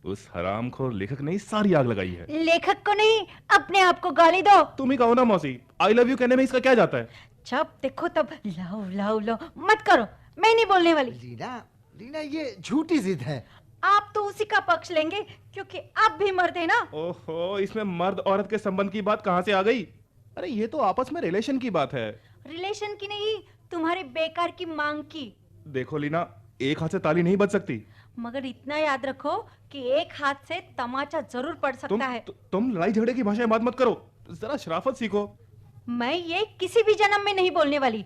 उस हरामखोर लेखक ने सारी आग लगाई है। लेखक को नहीं, अपने आप को गाली दो। तुम ही कहो ना मौसी, आई लव यू कहने में इसका क्या जाता है? जब देखो तब लाओ लाओ लाओ, मत करो, मैं नहीं बोलने वाली। लीना ये झूठी जिद है। आप तो उसी का पक्ष लेंगे क्योंकि आप भी मर्द है ना। ओहो, इसमें मर्द औरत के संबंध की बात कहां से आ गई? अरे ये तो आपस में रिलेशन की बात है। रिलेशन की नहीं, तुम्हारे बेकार की मांग की। देखो लीना, एक हाथ से ताली नहीं बज सकती। मगर इतना याद रखो कि एक हाथ से तमाचा जरूर पड़ सकता है। तुम लड़ाई झगड़े की भाषा में बात मत करो, जरा शराफत सीखो। मैं ये किसी भी जन्म में नहीं बोलने वाली।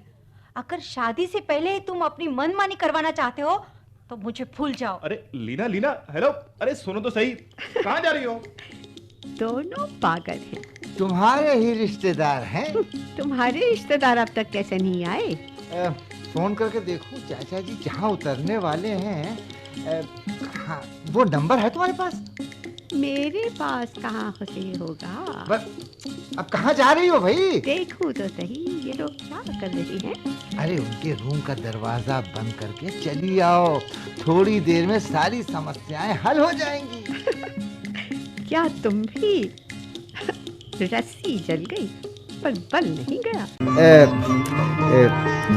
अगर शादी से पहले ही तुम अपनी मनमानी करवाना चाहते हो तो मुझे भूल जाओ। अरे लीना लीना, हेलो, अरे सुनो तो सही, कहाँ जा रही हो? दोनों पागल हैं। तुम्हारे ही रिश्तेदार हैं। तुम्हारे रिश्तेदार अब तक कैसे नहीं आए? फोन करके देखो चाचा जी जहाँ उतरने वाले हैं। हाँ, वो नंबर है तुम्हारे पास? मेरे पास कहाँ से होगा। बस अब कहाँ जा रही हो भाई? देखो तो सही, ये लोग क्या कर रहे हैं। अरे उनके रूम का दरवाजा बंद करके चली आओ, थोड़ी देर में सारी समस्याएं हल हो जाएंगी। क्या तुम भी? रस्सी जल गई पर बल नहीं गया।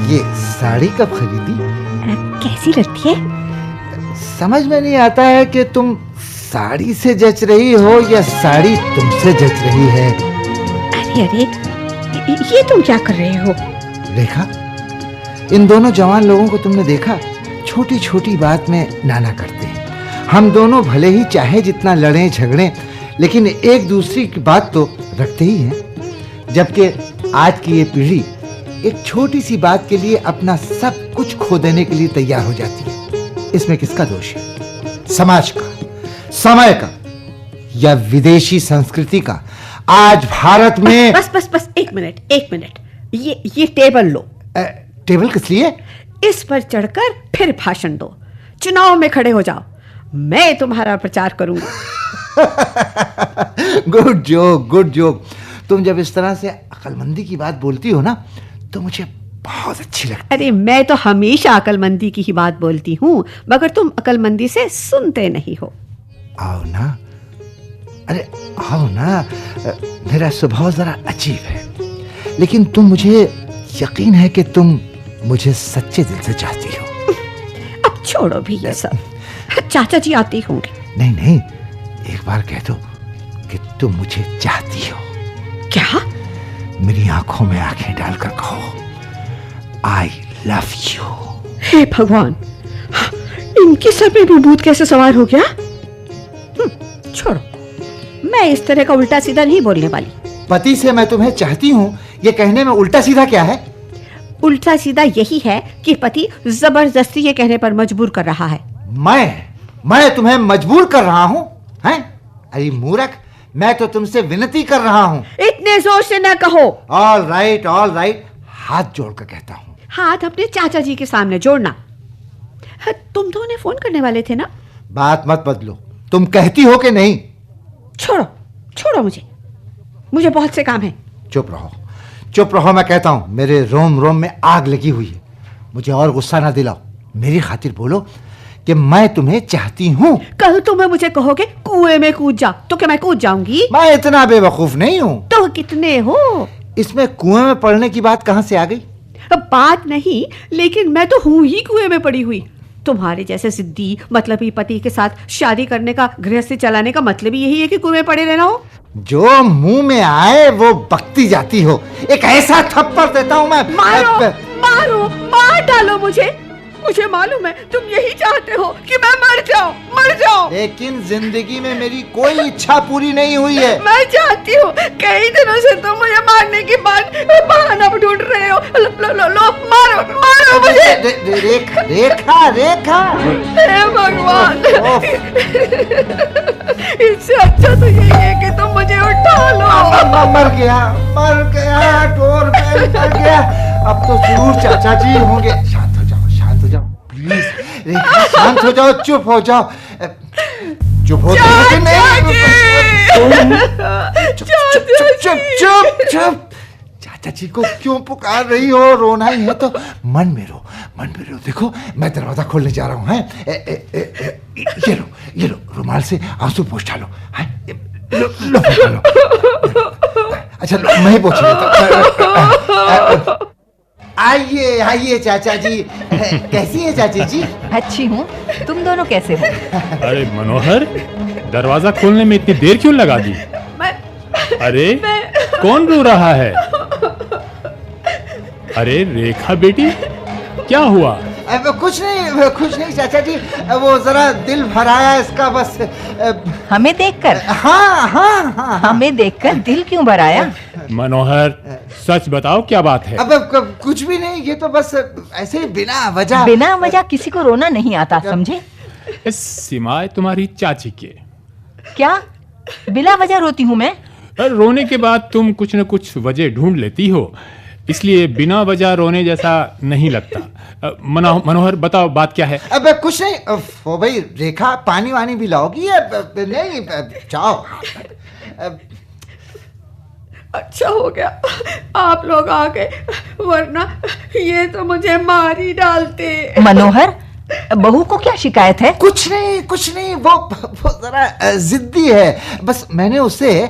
ये साड़ी कब खरीदी? कैसी लगती है? समझ में नहीं आता है कि तुम साड़ी से जच रही हो या साड़ी तुमसे जच रही है। अरे अरे, ये तुम क्या कर रहे हो? रेखा, इन दोनों जवान लोगों को तुमने देखा? छोटी छोटी बात में नाना करते हैं। हम दोनों भले ही चाहे जितना लड़ें झगड़ें, लेकिन एक दूसरी की बात तो रखते ही हैं। जबकि आज की ये पीढ़ी एक छोटी सी बात के लिए अपना सब कुछ खो देने के लिए तैयार हो जाती है। इसमें किसका दोष है? समाज का, समय का, या विदेशी संस्कृति का? आज भारत में बस बस बस, एक मिनट, ये टेबल लो। टेबल किस लिए? इस पर चढ़कर फिर भाषण दो, चुनाव में खड़े हो जाओ, मैं तुम्हारा प्रचार करूंगा। Good joke, good joke. तुम जब इस तरह से अक्लमंदी की बात बोलती हो ना तो मुझे बहुत अच्छी लगती है। अरे मैं तो हमेशा अक्लमंदी की ही बात बोलती हूँ, मगर तुम अक्लमंदी से सुनते नहीं हो। आओ ना, अरे आओ ना। मेरा स्वभाव जरा अजीब है, लेकिन तुम मुझे यकीन है कि तुम मुझे सच्चे दिल से चाहती हो। अब छोड़ो भी ये सब, चाचा जी आती होंगे। नहीं नहीं, एक बार कह दो कि तुम मुझे चाहती हो। क्या? मेरी आंखों में आंखें डालकर कहो, आई लव यू। हे भगवान, इनके सर पे भूत कैसे सवार हो गया? छोड़ो, मैं इस तरह का उल्टा सीधा नहीं बोलने वाली। पति से मैं तुम्हें चाहती हूँ, ये कहने में उल्टा सीधा क्या है? उल्टा सीधा यही है कि पति जबरदस्ती ये कहने पर मजबूर कर रहा है। मैं तुम्हें मजबूर कर रहा हूँ? हैं? अरे मूर्ख, मैं तो तुमसे विनती कर रहा हूँ। इतने जोर से न कहो। ऑल राइट, हाथ जोड़कर कहता हूँ। हाथ अपने चाचा जी के सामने जोड़ना। तुम दोनों फोन करने वाले थे ना? बात मत बदलो, तुम कहती हो कि नहीं? छोड़ो मुझे बहुत से काम है। चुप रहो, मैं कहता हूँ। मेरे रोम रोम में आग लगी हुई है। मुझे और गुस्सा ना दिलाओ। मेरी खातिर बोलो कि मैं तुम्हें चाहती हूँ। कल तुम्हें मुझे कहोगे कुएं में कूद जा, तो क्या मैं कूद जाऊंगी? मैं इतना बेवकूफ नहीं हूँ। तो कितने हो? इसमें कुएं में पड़ने की बात कहाँ से आ गई? बात नहीं, लेकिन मैं तो हूँ ही कुएं में पड़ी हुई। तुम्हारे जैसे जिद्दी मतलबी पति के साथ शादी करने का, गृहस्थी चलाने का मतलब ही यही है कि कुएं में पड़े रहना हो। जो मुंह में आए वो बकती जाती हो। एक ऐसा थप्पड़ देता हूँ मैं। मार डालो मुझे मालूम है तुम यही चाहते हो कि मैं मर जाऊं। लेकिन जिंदगी में मेरी कोई इच्छा पूरी नहीं हुई है। मैं चाहती हूँ। कई दिनों से तुम मुझे मारने की बहाना ढूंढ रहे हो। लो मारो मुझे। रेखा। हे भगवान, इससे अच्छा तो यही है कि तुम मुझे उठा लो। मर गया, डोर बेल मर गया। अब तो जरूर चाचा जी होंगे। शांत हो जाओ प्लीज। रेखा शांत हो जाओ, चुप हो जाओ। चुप हो चुप। चाचा जी को क्यों पुकार रही हो? रोना ही है तो मन में रो। देखो मैं दरवाजा खोलने जा रहा हूँ। ये लो रुमाल से आंसू पोंछ डालो। लो। अच्छा मैं ही पोंछ लेता हूँ। आइए चाचा जी। कैसी है चाची जी? अच्छी हूँ, तुम दोनों कैसे हो? अरे मनोहर, दरवाजा खोलने में इतनी देर क्यों लगा दी? अरे कौन रो रहा है? अरे रेखा बेटी, क्या हुआ? कुछ नहीं चाचा जी, वो जरा दिल भराया इसका बस। हमें देखकर? हाँ। हमें देखकर दिल क्यों भराया? मनोहर, सच बताओ क्या बात है? अब कुछ भी नहीं, ये तो बस ऐसे ही बिना वजह किसी को रोना नहीं आता, समझे? सिवाय तुम्हारी चाची के। क्या बिना वजह रोती हूँ मैं? रोने के बाद तुम कुछ न कुछ वजह ढूंढ लेती हो, इसलिए बिना वजह रोने जैसा नहीं लगता। मनोहर बताओ बात क्या है? अब कुछ नहीं। वो भाई रेखा पानी वानी भी लाओगी? नहीं, जाओ। अच्छा हो गया आप लोग आ गए, वरना ये तो मुझे मार ही डालते। मनोहर, बहू को क्या शिकायत है? कुछ नहीं, वो जरा जिद्दी है। बस मैंने उसे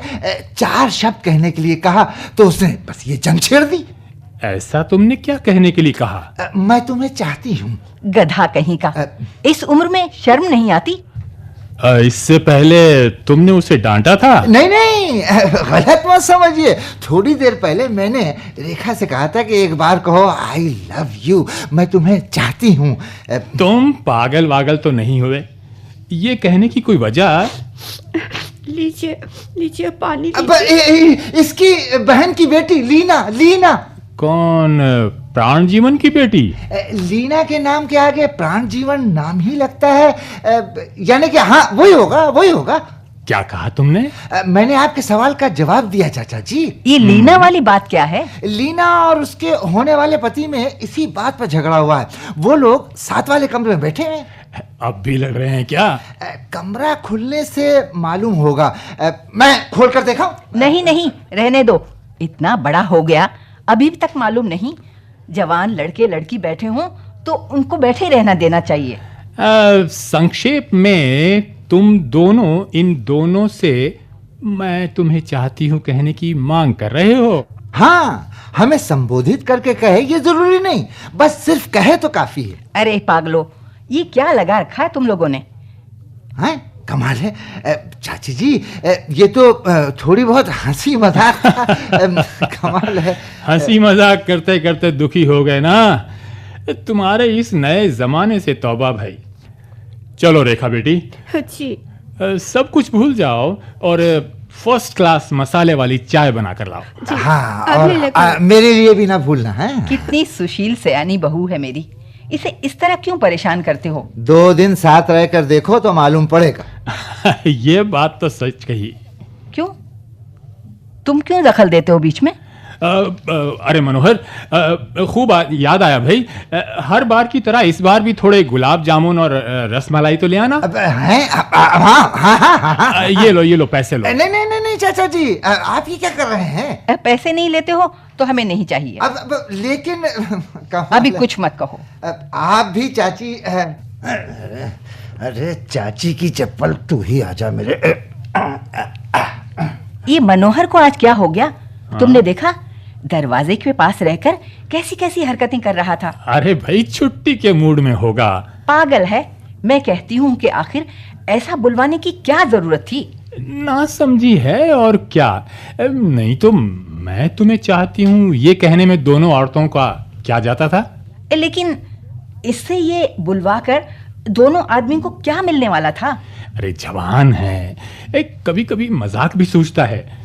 4 शब्द कहने के लिए कहा तो उसने बस ये जंग छेड़ दी। ऐसा तुमने क्या कहने के लिए कहा? मैं तुम्हें चाहती हूँ। गधा कहीं का, इस उम्र में शर्म नहीं आती? इससे पहले तुमने उसे डांटा था? नहीं, गलत मत समझिए। थोड़ी देर पहले मैंने रेखा से कहा था कि एक बार कहो आई लव यू, मैं तुम्हें चाहती हूँ। तुम पागल वागल तो नहीं हुए? ये कहने की कोई वजह? लीजिए पानी। अब इसकी बहन की बेटी लीना। कौन? प्राण जीवन की बेटी? लीना के नाम के आगे प्राण जीवन नाम ही लगता है। यानी कि हाँ, वही होगा। क्या कहा तुमने? मैंने आपके सवाल का जवाब दिया चाचा जी। ये लीना वाली बात क्या है? लीना और उसके होने वाले पति में इसी बात पर झगड़ा हुआ है। वो लोग साथ वाले कमरे में बैठे हैं। अब भी लड़ रहे हैं क्या? कमरा खुलने से मालूम होगा। मैं खोलकर देखा? नहीं, रहने दो। इतना बड़ा हो गया, अभी तक मालूम नहीं? जवान लड़के लड़की बैठे हों तो उनको बैठे रहना देना चाहिए। संक्षेप में तुम दोनों इन दोनों से मैं तुम्हें चाहती हूँ कहने की मांग कर रहे हो? हाँ, हमें संबोधित करके कहे ये जरूरी नहीं, बस सिर्फ कहे तो काफी है। अरे पागलो, ये क्या लगा रखा है तुम लोगों ने? हैं? कमाल है चाची जी, ये तो थोड़ी बहुत हंसी मजाक कमाल है। हंसी मजाक करते करते दुखी हो गए ना? तुम्हारे इस नए जमाने से तौबा भाई। चलो रेखा बेटी, जी। सब कुछ भूल जाओ और फर्स्ट क्लास मसाले वाली चाय बना कर लाओ। हाँ, अभी और लेकर- मेरे लिए भी ना भूलना है। कितनी सुशील सयानी बहू है मेरी, इसे इस तरह क्यों परेशान करते हो? 2 दिन साथ रहकर देखो तो मालूम पड़ेगा। ये बात तो सच कही। क्यों? तुम क्यों दखल देते हो बीच में? अरे मनोहर, खूब याद आया भाई। हर बार की तरह इस बार भी थोड़े गुलाब जामुन और रसमलाई तो ले आना। हैं? हाँ हाँ हाँ हाँ। ये लो पैसे लो। नहीं नहीं नहीं नहीं चाचा जी, आप ये क्या कर रहे हैं? पैसे नहीं लेते हो तो हमें नहीं चाहिए। अब लेकिन अभी कुछ मत कहो। आप भी चाची। अरे चाची की चप्पल, तू ही आजा मेरे। ये मनोहर को आज क्या हो गया? तुमने देखा? दरवाजे के पास रहकर कैसी कैसी हरकतें कर रहा था। अरे भाई, छुट्टी के मूड में होगा। पागल है। मैं कहती हूँ कि आखिर ऐसा बुलवाने की क्या जरूरत थी? ना समझी है और क्या। नहीं तो मैं तुम्हें चाहती हूँ ये कहने में दोनों औरतों का क्या जाता था। लेकिन इससे ये बुलवाकर दोनों आदमी को क्या मिलने वाला था? अरे जवान है, कभी कभी मजाक भी सूझता है।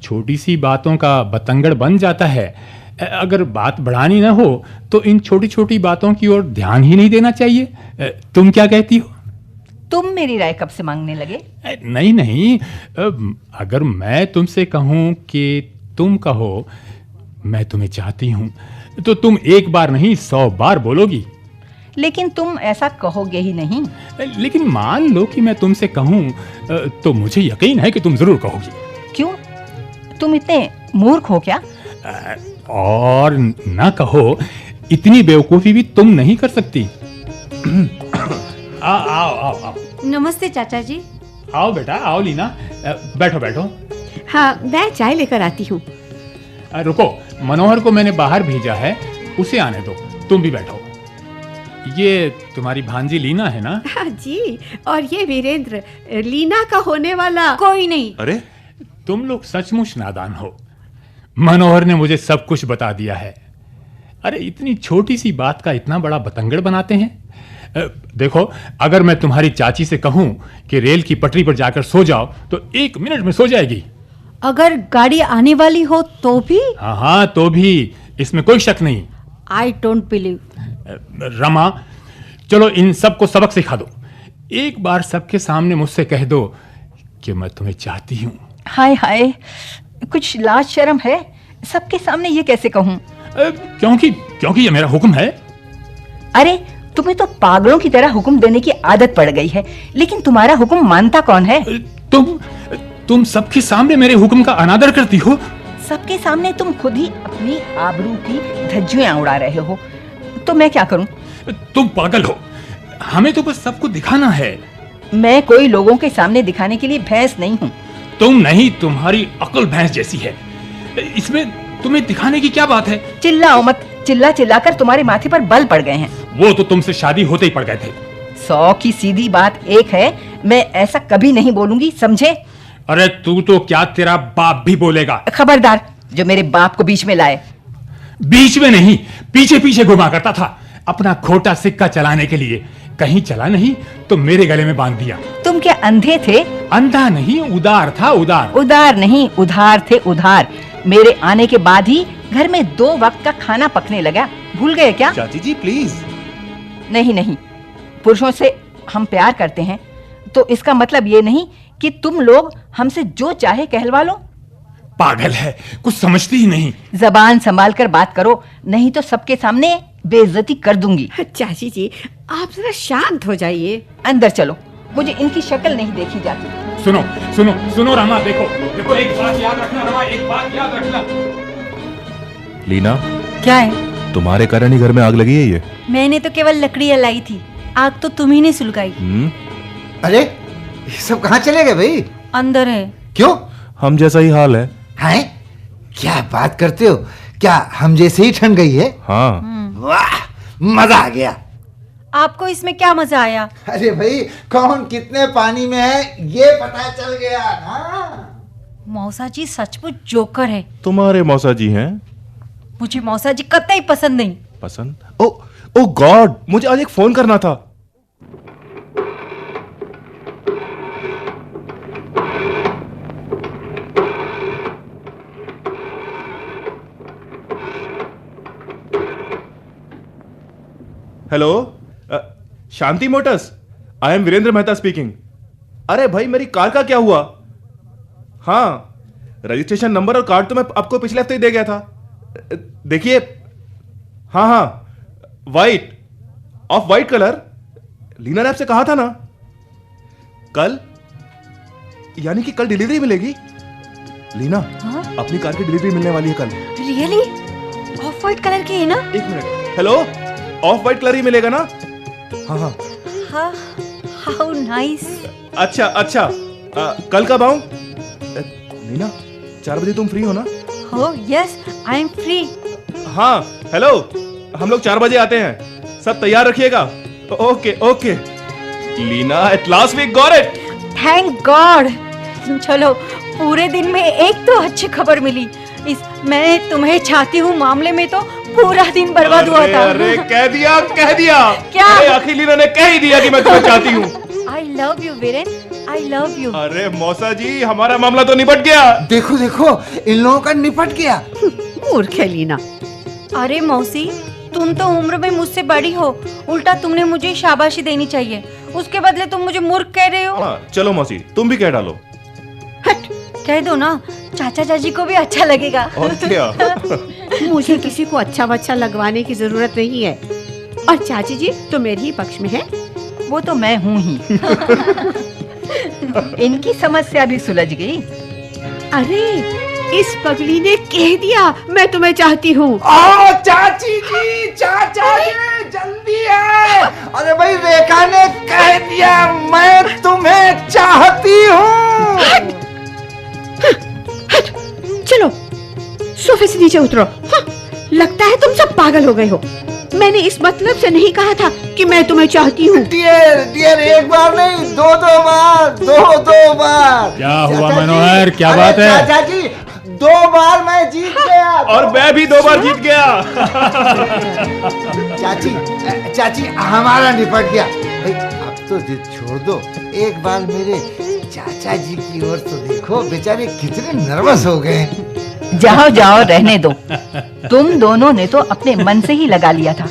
छोटी सी बातों का बतंगड़ बन जाता है। अगर बात बढ़ानी ना हो तो इन छोटी छोटी बातों की ओर ध्यान ही नहीं देना चाहिए। तुम क्या कहती हो? तुम मेरी राय कब से मांगने लगे? नहीं, अगर मैं तुमसे कहूं कि तुम कहो मैं तुम्हें चाहती हूं, तो तुम एक बार नहीं 100 बार बोलोगी। लेकिन तुम ऐसा कहोगे ही नहीं। लेकिन मान लो कि मैं तुमसे कहूं तो मुझे यकीन है कि तुम जरूर कहोगी। क्यों? तुम इतने मूर्ख हो क्या? और ना कहो, इतनी बेवकूफी भी तुम नहीं कर सकती। आओ। नमस्ते चाचा जी। आओ बेटा, आओ लीना, बैठो। हाँ, मैं चाय लेकर आती हूँ। रुको, मनोहर को मैंने बाहर भेजा है, उसे आने दो। तुम भी बैठो। ये तुम्हारी भांजी लीना है ना? हाँ जी, और ये वीरेंद्र, लीना का होने वाला। कोई नहीं। अरे तुम लोग सचमुच नादान हो। मनोहर ने मुझे सब कुछ बता दिया है। अरे इतनी छोटी सी बात का इतना बड़ा बतंगड़ बनाते हैं। देखो, अगर मैं तुम्हारी चाची से कहूं कि रेल की पटरी पर जाकर सो जाओ तो 1 मिनट में सो जाएगी। अगर गाड़ी आने वाली हो तो भी? हाँ, तो भी, इसमें कोई शक नहीं। I don't believe. रमा, चलो इन सबको सबक सिखा दो। एक बार सबके सामने मुझसे कह दो कि मैं तुम्हें चाहती हूँ। हाय हाय, कुछ लाज शर्म है? सबके सामने ये कैसे कहूँ? क्योंकि ये मेरा हुक्म है। अरे तुम्हें तो पागलों की तरह हुक्म देने की आदत पड़ गई है, लेकिन तुम्हारा हुक्म मानता कौन है? तुम सबके सामने मेरे हुक्म का अनादर करती हो। सबके सामने तुम खुद ही अपनी आबरू की धज्जियां उड़ा रहे हो, तो मैं क्या करूं? तुम पागल हो, हमें तो बस सबको दिखाना है। मैं कोई लोगों के सामने दिखाने के लिए भैंस नहीं हूँ। तुम नहीं, तुम्हारी अकल भैंस जैसी है। इसमें तुम्हें दिखाने की क्या बात है? चिल्लाओ मत। चिल्लाकर तुम्हारे माथे पर बल पड़ गए हैं। वो तो तुमसे शादी होते ही पड़ गए थे। 100 की सीधी बात एक है, मैं ऐसा कभी नहीं बोलूंगी, समझे? अरे तू तो क्या, तेरा बाप भी बोलेगा। खबरदार, जो मेरे बाप को बीच में लाए। बीच में नहीं, पीछे पीछे घुमा करता था अपना खोटा सिक्का चलाने के लिए। कहीं चला नहीं तो मेरे गले में बांध दिया। तुम क्या अंधे थे? अंधा नहीं, उदार था, उदार। उदार नहीं, उधार थे, उधार। मेरे आने के बाद ही घर में 2 वक्त का खाना पकने लगा। भूल गए क्या? चाची जी प्लीज। नहीं, पुरुषों से हम प्यार करते हैं तो इसका मतलब ये नहीं कि तुम लोग हमसे जो चाहे कहलवा लो। पागल है, कुछ समझती ही नहीं। जबान संभाल कर बात करो, नहीं तो सबके सामने बेइज्जती कर दूंगी। चाची जी, आप जरा शांत हो जाइए। अंदर चलो, मुझे इनकी शक्ल नहीं देखी जाती। सुनो रमा, देखो एक बात याद रखना रमा, एक बात याद रखना। लीना, क्या है? तुम्हारे कारण ही घर में आग लगी है ये। मैंने तो केवल लकड़ियां लाई थी, आग तो तुम ही ने सुलगाई। अरे ये सब कहाँ चले गए भाई? अंदर है। क्यों? हम जैसा ही हाल है। हैं? क्या बात करते हो? क्या हम जैसे ही ठंड गई है? हाँ। वाह, मजा आ गया। आपको इसमें क्या मजा आया? अरे भाई, कौन कितने पानी में है ये पता चल गया ना। मौसा जी सचमुच जोकर है। तुम्हारे मौसा जी हैं? मुझे मौसा जी कतई पसंद नहीं। पसंद? ओ, ओह गॉड, मुझे आज एक फोन करना था। Hello, Shanti Motors, I am Virendra Mehta speaking. अरे भाई, मेरी कार का क्या हुआ? हाँ, रजिस्ट्रेशन नंबर और कार्ड तो मैं आपको पिछले हफ्ते ही दे गया था। देखिए, हाँ हाँ, white, off white colour. Leena ने आपसे कहा था ना कल, यानी कि कल डिलीवरी मिलेगी। लीना, अपनी कार की डिलीवरी मिलने वाली है कल। रियली? ऑफ व्हाइट कलर की है ना? एक मिनट। हेलो, ऑफ वाइट कलर ही मिलेगा ना? हाँ हाँ। How nice. अच्छा अच्छा, कल कब आऊं? लीना, 4 बजे तुम फ्री हो ना? हो, यस, आई एम फ्री। हाँ, हेलो, हम लोग 4 बजे आते हैं, सब तैयार रखिएगा। Okay okay. Leena, at last we got it. Thank God. चलो, पूरे दिन में एक तो अच्छी खबर मिली। इस मैं तुम्हें चाहती हूँ मामले में तो पूरा दिन बर्बाद हुआ था। अरे कह दिया क्या? अरे आखिर लीना ने कह ही दिया कि मैं तुम्हें चाहती हूँ। I love you Viren, I love you. अरे मौसा जी, हमारा मामला तो निपट गया। देखो देखो, इन लोगों का निपट गया। मूर्ख है लीना। अरे मौसी, तुम तो उम्र में मुझसे बड़ी हो, उल्टा तुमने मुझे शाबाशी देनी चाहिए। उसके बदले तुम मुझे मूर्ख कह रहे हो। हाँ, चलो मौसी, तुम भी कह डालो। हट, कह दो ना, चाचा चाची को भी अच्छा लगेगा। और क्या? मुझे किसी को अच्छा बच्चा लगवाने की जरूरत नहीं है। और चाची जी तो मेरे ही पक्ष में है। वो तो मैं हूँ ही। इनकी समस्या भी सुलझ गई। अरे, इस पगली ने कह दिया मैं तुम्हें चाहती हूँ। ओ चाची जी, चाचा जी, जल्दी है। अरे भाई, रेखा ने कह दिया मैं तुम्हें चाहती हूँ। हट, चलो सोफे से नीचे उतरो। हाँ, लगता है तुम सब पागल हो गए हो। मैंने इस मतलब से नहीं कहा था कि मैं तुम्हें चाहती हूँ। डियर डियर, एक बार नहीं, दो बार, दो बार। क्या हुआ चाचा जी, मनोहर, क्या अरे बात है? चाचा जी, 2 बार मैं जीत गया। और मैं भी 2 बार जीत गया। चाची, हमारा निपट गया। भाई, अब तो जिद छोड़ दो। एक बार मेरे चाचा जी की ओर तो देखो, बेचारे कितने नर्वस हो गए। जाओ जाओ, रहने दो। तुम दोनों ने तो अपने मन से ही लगा लिया था।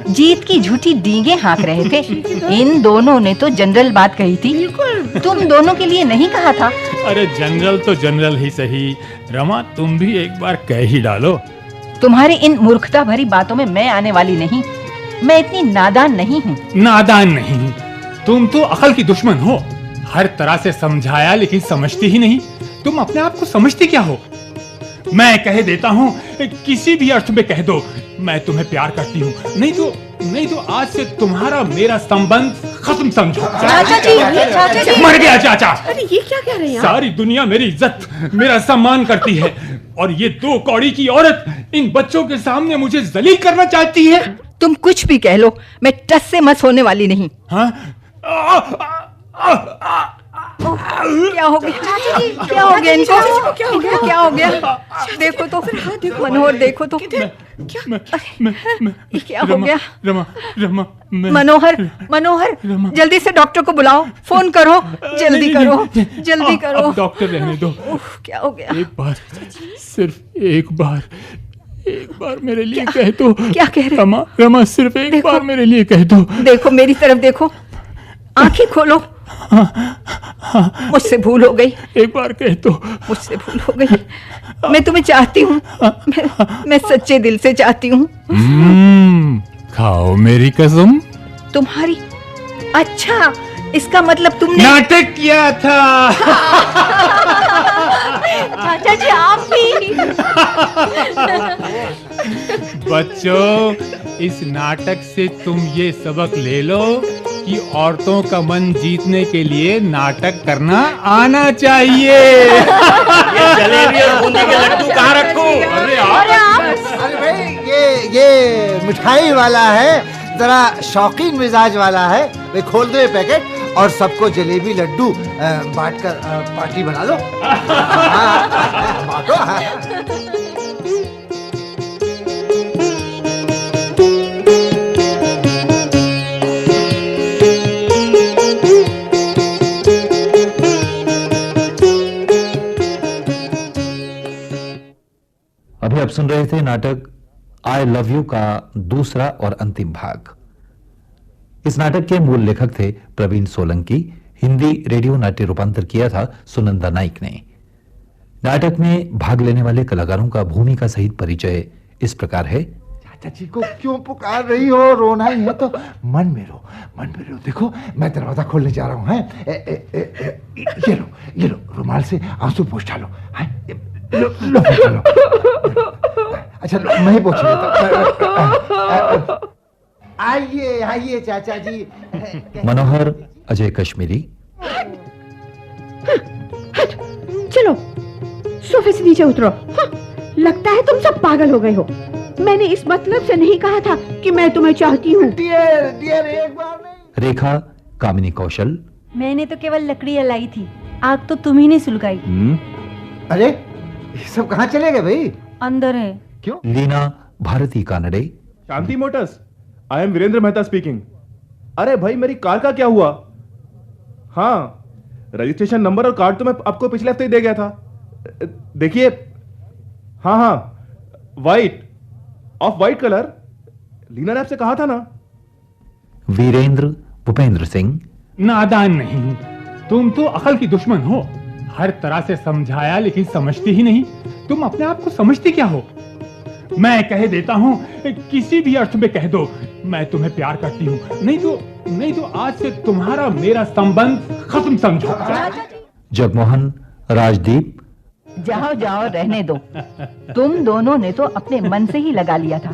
जीत की झूठी डींगे हाँक रहे थे। इन दोनों ने तो जनरल बात कही थी, तुम दोनों के लिए नहीं कहा था। अरे जनरल तो जनरल ही सही, रमा तुम भी एक बार कह ही डालो। तुम्हारी इन मूर्खता भरी बातों में मैं आने वाली नहीं। मैं इतनी नादान नहीं हूँ। नादान नहीं, तुम तो अकल की दुश्मन हो। हर तरह से समझाया लेकिन समझती ही नहीं। तुम अपने आप को समझती क्या हो? मैं कह देता हूँ, किसी भी अर्थ में कह दो, मैं तुम्हें प्यार करती हूँ। नहीं तो आज से तुम्हारा मेरा संबंध खत्म समझो। चाचा जी, मर गया चाचा। अरे ये क्या कह रहे हैं आप? सारी दुनिया मेरी इज्जत, मेरा सम्मान करती है, और ये 2 कौड़ी की औरत इन बच्चों के सामने मुझे जलील करना चाहती है। तुम कुछ भी कह लो, मैं टस से मस होने वाली नहीं। हाँ? क्या हो गया? क्या हो गया इनको? क्या हो गया? देखो तो, मनोहर देखो तो। क्या हो गया? रमा, मनोहर, जल्दी से डॉक्टर को बुलाओ, फोन करो, जल्दी करो। अब डॉक्टर रहने दो। क्या हो गया? एक बार, सिर्फ एक बार मेरे लिए कह दो। क्या कह रहे? रमा, सिर्फ एक बार मेरे लिए कह दो। देखो मेरी तरफ देखो, आंखें खोलो। मुझसे भूल हो गई। एक बार कह दो। मुझसे भूल हो गई। मैं तुम्हें चाहती हूँ। मैं सच्चे दिल से चाहती हूँ। खाओ मेरी कसम। तुम्हारी? अच्छा, इसका मतलब तुमने नाटक किया था। चाचा जी आप भी। बच्चों, इस नाटक से तुम ये सबक ले लो कि औरतों का मन जीतने के लिए नाटक करना आना चाहिए। ये जलेबी और बूंदी के लड्डू कहाँ रखूं? अरे अरे भाई, ये मिठाई वाला है, जरा शौकीन मिजाज वाला है। वे खोल दो ये पैकेट और सबको जलेबी लड्डू बांटकर पार्टी बना लो। बांटो। आप सुन रहे थे नाटक आई लव यू का दूसरा और अंतिम भाग। इस नाटक के मूल लेखक थे प्रवीण सोलंकी। हिंदी रेडियो नाट्य रूपांतर किया था सुनंदा नाइक ने। नाटक में भाग लेने वाले कलाकारों का भूमिका सहित परिचय इस प्रकार है। चाचा जी को क्यों पुकार रही हो? रोना ही है तो मन में रो, मन में रो। देखो मैं दरवाजा खोलने जा रहा हूँ। ये लो रुमाल से आंसू पोंछ डालो। लो पोंछ डालो। अच्छा लो, मैं ही पोंछ लेता हूं। आइए आइए चाचा जी। मनोहर अजय कश्मीरी। चलो सोफे से नीचे उतरो। हाँ, लगता है तुम सब पागल हो गए हो। मैंने इस मतलब से नहीं कहा था कि मैं तुम्हें चाहती हूँ। डियर एक बार नहीं। रेखा कामिनी कौशल। मैंने तो केवल लकड़ी लाई थी, आग तो तुम ही ने सुलगाई। अरे ये सब कहाँ चले गए भाई? अंदर है। क्यों? Leena Bharti Kanade. Shanti Motors, I am Virendra Mehta speaking. अरे भाई मेरी कार का क्या हुआ? हाँ, रजिस्ट्रेशन नंबर और कार्ड तो मैं आपको पिछले हफ्ते ही दे गया था। देखिए, हाँ, white, off white colour. Leena ने आपसे कहा था ना। वीरेंद्र भूपेंद्र सिंह। नादान नहीं हूं, तुम तो अकल की दुश्मन हो। हर तरह से समझाया लेकिन समझती ही नहीं। तुम अपने आप को समझती क्या हो? मैं कह देता हूं, किसी भी अर्थ में कह दो, मैं तुम्हें प्यार करती हूं। नहीं तो आज से तुम्हारा मेरा संबंध खत्म समझो। जगमोहन राजदीप। जाओ रहने दो। तुम दोनों ने तो अपने मन से ही लगा लिया था।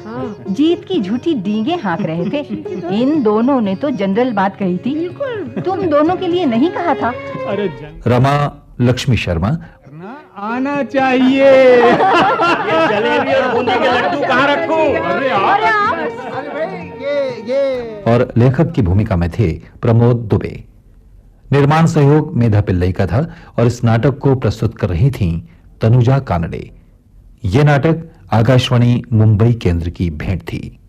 जीत की झूठी डींगे हाँक रहे थे। इन दोनों ने तो जनरल बात कही थी, तुम दोनों के लिए नहीं कहा था। अरे रमा लक्ष्मी शर्मा। आना चाहिए। ये जलेबी और बूंदी के लड्डू कहाँ रखूं? अरे आप अरे भाई ये और लेखक की भूमिका में थे प्रमोद दुबे। निर्माण सहयोग मेधा पिल्लई का था और इस नाटक को प्रस्तुत कर रही थीं तनुजा कानड़े। यह नाटक आकाशवाणी मुंबई केंद्र की भेंट थी।